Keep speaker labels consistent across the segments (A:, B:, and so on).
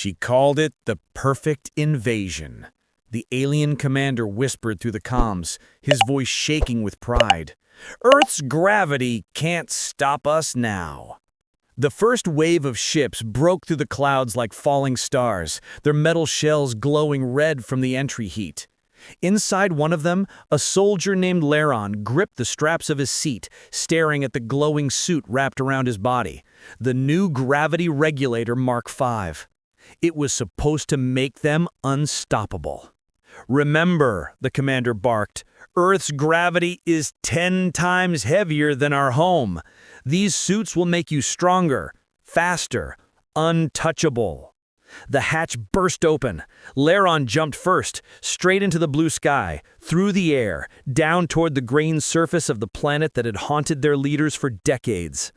A: She called it the perfect invasion. The alien commander whispered through the comms, his voice shaking with pride. Earth's gravity can't stop us now. The first wave of ships broke through the clouds like falling stars, their metal shells glowing red from the entry heat. Inside one of them, a soldier named Laron gripped the straps of his seat, staring at the glowing suit wrapped around his body, the new gravity regulator Mark V. It was supposed to make them unstoppable. Remember, the commander barked, Earth's gravity is 10 times heavier than our home. These suits will make you stronger, faster, untouchable. The hatch burst open. Laron jumped first, straight into the blue sky, through the air, down toward the grained surface of the planet that had haunted their leaders for decades.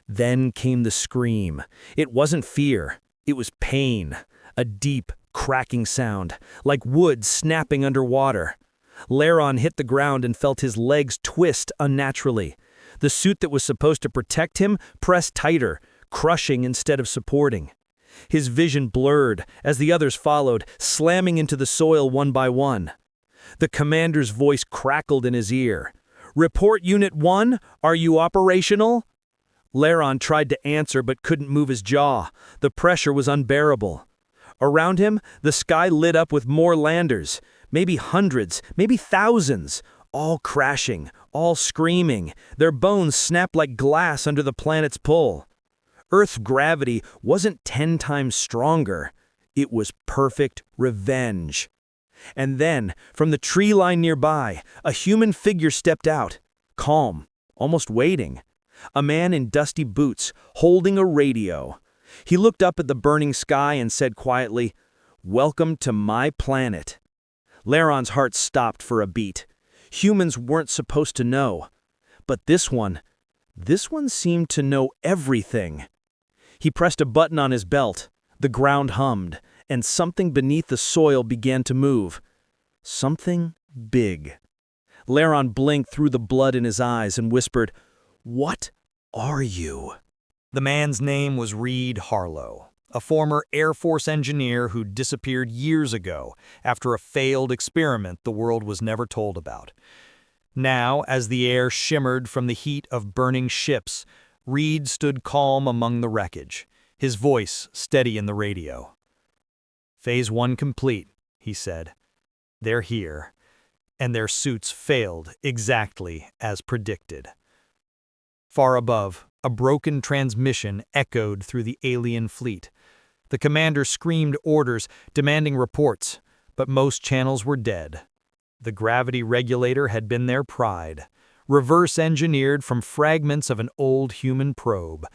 A: Then came the scream. It wasn't fear, it was pain, a deep, cracking sound, like wood snapping underwater. Laron hit the ground and felt his legs twist unnaturally. The suit that was supposed to protect him pressed tighter, crushing instead of supporting. His vision blurred as the others followed, slamming into the soil one by one. The commander's voice crackled in his ear. "Report Unit 1, are you operational?" Laron tried to answer but couldn't move his jaw. The pressure was unbearable. Around him, the sky lit up with more landers, maybe hundreds, maybe thousands, all crashing, all screaming. Their bones snapped like glass under the planet's pull. Earth's gravity wasn't 10 times stronger. It was perfect revenge. And then, from the tree line nearby, a human figure stepped out, calm, almost waiting. A man in dusty boots, holding a radio. He looked up at the burning sky and said quietly, "Welcome to my planet." Laron's heart stopped for a beat. Humans weren't supposed to know. But this one seemed to know everything. He pressed a button on his belt. The ground hummed, and something beneath the soil began to move. Something big. Laron blinked through the blood in his eyes and whispered, "What are you?"
B: The man's name was Reed Harlow, a former Air Force engineer who disappeared years ago after a failed experiment the world was never told about. Now, as the air shimmered from the heat of burning ships, Reed stood calm among the wreckage, his voice steady in the radio. "Phase 1 complete," he said. "They're here, and their suits failed exactly as predicted." Far above, a broken transmission echoed through the alien fleet. The commander screamed orders, demanding reports, but most channels were dead. The gravity regulator had been their pride, reverse-engineered from fragments of an old human probe.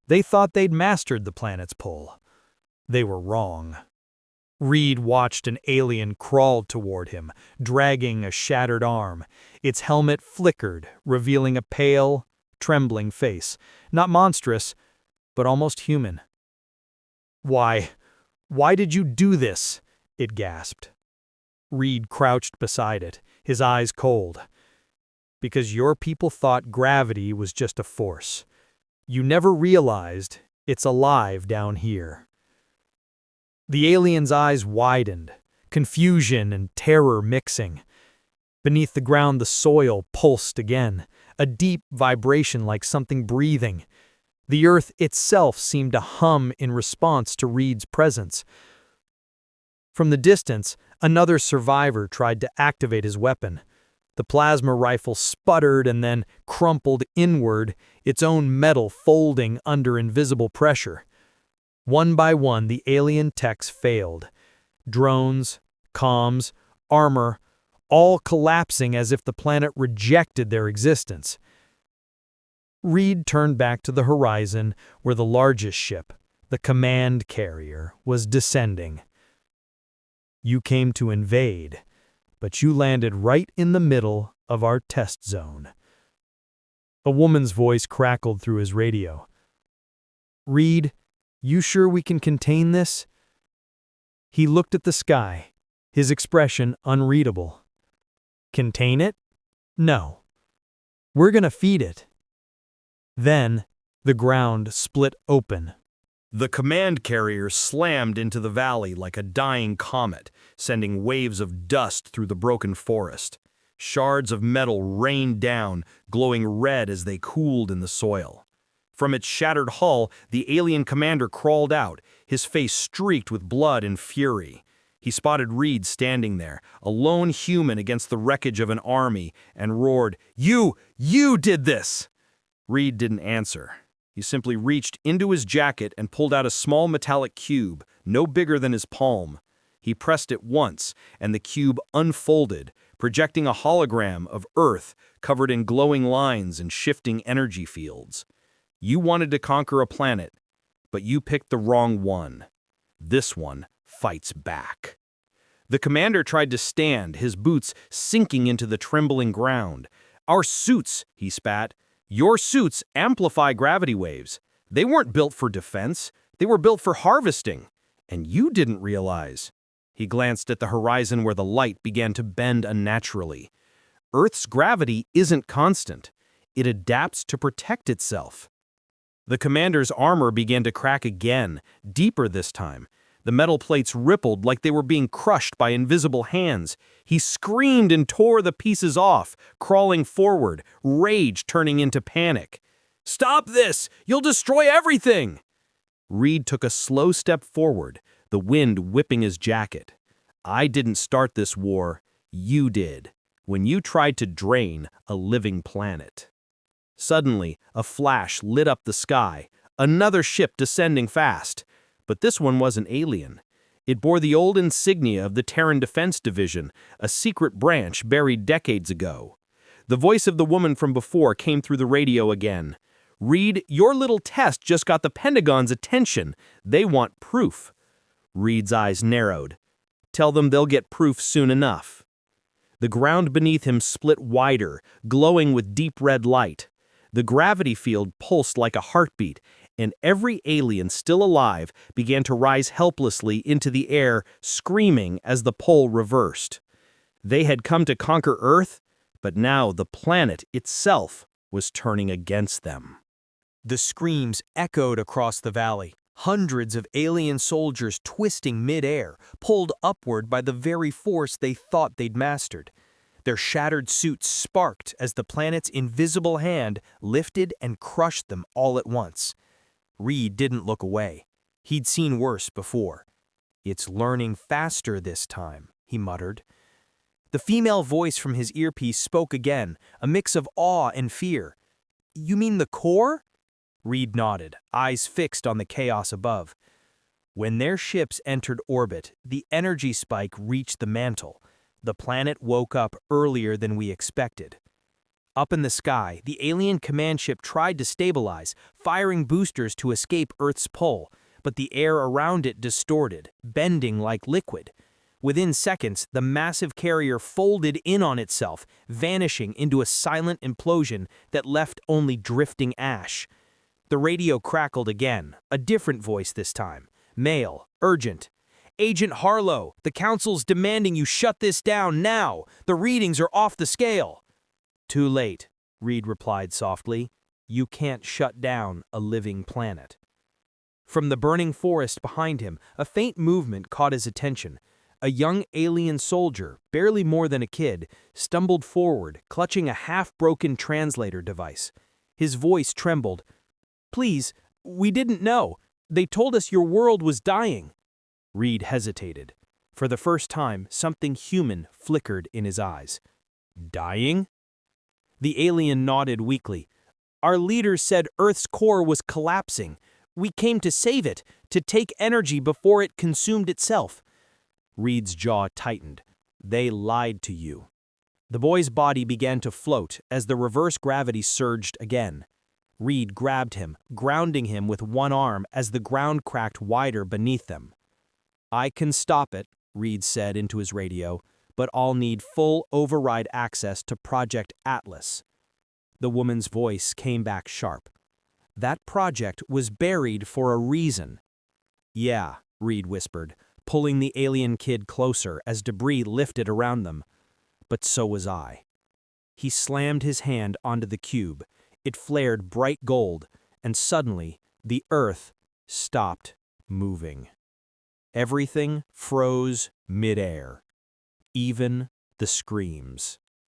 B: They thought they'd mastered the planet's pull. They were wrong. Reed watched an alien crawl toward him, dragging a shattered arm. Its helmet flickered, revealing a pale, trembling face, not monstrous, but almost human. Why did you do this?" it gasped. Reed crouched beside it, his eyes cold. "Because your people thought gravity was just a force. You never realized it's alive down here." The alien's eyes widened, confusion and terror mixing. Beneath the ground, the soil pulsed again, a deep vibration like something breathing. The earth itself seemed to hum in response to Reed's presence. From the distance, another survivor tried to activate his weapon. The plasma rifle sputtered and then crumpled inward, its own metal folding under invisible pressure. One by one, the alien techs failed. Drones, comms, armor, all collapsing as if the planet rejected their existence. Reed turned back to the horizon where the largest ship, the command carrier, was descending. "You came to invade, but you landed right in the middle of our test zone." A woman's voice crackled through his radio. "Reed, you sure we can contain this?" He looked at the sky, his expression unreadable. "Contain it? No. We're gonna feed it." Then, the ground split open. The command carrier slammed into the valley like a dying comet, sending waves of dust through the broken forest. Shards of metal rained down, glowing red as they cooled in the soil. From its shattered hull, the alien commander crawled out, his face streaked with blood and fury. He spotted Reed standing there, a lone human against the wreckage of an army, and roared, You did this!" Reed didn't answer. He simply reached into his jacket and pulled out a small metallic cube, no bigger than his palm. He pressed it once, and the cube unfolded, projecting a hologram of Earth covered in glowing lines and shifting energy fields. You wanted to conquer a planet, but you picked the wrong one. This one fights back. The commander tried to stand, his boots sinking into the trembling ground. "Our suits," he spat. "Your suits amplify gravity waves. They weren't built for defense. They were built for harvesting. And you didn't realize." He glanced at the horizon where the light began to bend unnaturally. Earth's gravity isn't constant. It adapts to protect itself. The commander's armor began to crack again, deeper this time. The metal plates rippled like they were being crushed by invisible hands. He screamed and tore the pieces off, crawling forward, rage turning into panic. "Stop this! You'll destroy everything!" Reed took a slow step forward, the wind whipping his jacket. "I didn't start this war. You did, when you tried to drain a living planet." Suddenly, a flash lit up the sky, another ship descending fast. But this one wasn't alien. It bore the old insignia of the Terran Defense Division, a secret branch buried decades ago. The voice of the woman from before came through the radio again. "Reed, your little test just got the Pentagon's attention. They want proof." Reed's eyes narrowed. "Tell them they'll get proof soon enough." The ground beneath him split wider, glowing with deep red light. The gravity field pulsed like a heartbeat, and every alien still alive began to rise helplessly into the air, screaming as the pull reversed. They had come to conquer Earth, but now the planet itself was turning against them. The screams echoed across the valley, hundreds of alien soldiers twisting mid-air, pulled upward by the very force they thought they'd mastered. Their shattered suits sparked as the planet's invisible hand lifted and crushed them all at once. Reed didn't look away. He'd seen worse before. "It's learning faster this time," he muttered. The female voice from his earpiece spoke again, a mix of awe and fear. "You mean the core?" Reed nodded, eyes fixed on the chaos above. When their ships entered orbit, the energy spike reached the mantle. The planet woke up earlier than we expected. Up in the sky, the alien command ship tried to stabilize, firing boosters to escape Earth's pull, but the air around it distorted, bending like liquid. Within seconds, the massive carrier folded in on itself, vanishing into a silent implosion that left only drifting ash. The radio crackled again, a different voice this time. Male, urgent. "Agent Harlow, the Council's demanding you shut this down now. The readings are off the scale." "Too late," Reed replied softly. "You can't shut down a living planet." From the burning forest behind him, a faint movement caught his attention. A young alien soldier, barely more than a kid, stumbled forward, clutching a half-broken translator device. His voice trembled. "Please, we didn't know. They told us your world was dying." Reed hesitated. For the first time, something human flickered in his eyes. "Dying?" The alien nodded weakly. "Our leaders said Earth's core was collapsing. We came to save it, to take energy before it consumed itself." Reed's jaw tightened. "They lied to you." The boy's body began to float as the reverse gravity surged again. Reed grabbed him, grounding him with one arm as the ground cracked wider beneath them. "I can stop it," Reed said into his radio, "but I'll need full override access to Project Atlas." The woman's voice came back sharp. "That project was buried for a reason." "Yeah," Reed whispered, pulling the alien kid closer as debris lifted around them. "But so was I." He slammed his hand onto the cube. It flared bright gold, and suddenly, the Earth stopped moving. Everything froze midair, even the screams.